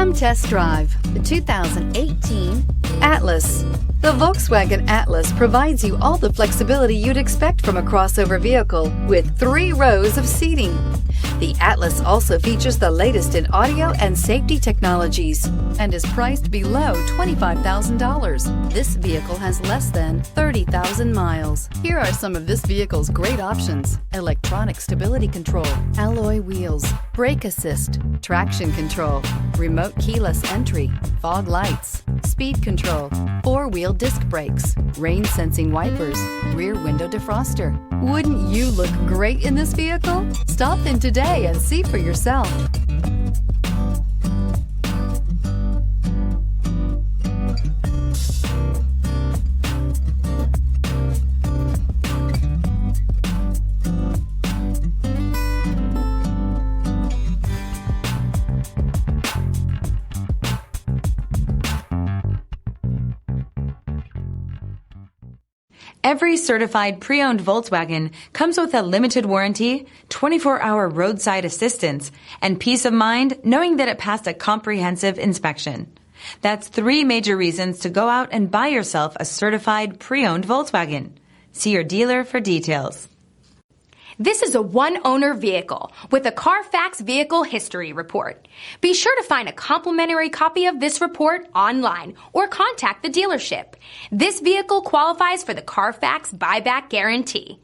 Come test drive the 2018 Atlas. The Volkswagen Atlas provides you all the flexibility you'd expect from a crossover vehicle with 3 rows of seating. The Atlas also features the latest in audio and safety technologies and is priced below $25,000. This vehicle has less than 30,000 miles. Here are some of this vehicle's great options: electronic stability control, alloy wheels, brake assist, traction control, remote keyless entry, fog lights, speed control, 4-wheel disc brakes, rain sensing wipers, rear window defroster. Wouldn't you look great in this vehicle? Stop in today and see for yourself. Every certified pre-owned Volkswagen comes with a limited warranty, 24-hour roadside assistance, and peace of mind knowing that it passed a comprehensive inspection. That's 3 major reasons to go out and buy yourself a certified pre-owned Volkswagen. See your dealer for details. This is a one-owner vehicle with a CARFAX Vehicle History Report. Be sure to find a complimentary copy of this report online or contact the dealership. This vehicle qualifies for the CARFAX Buyback Guarantee.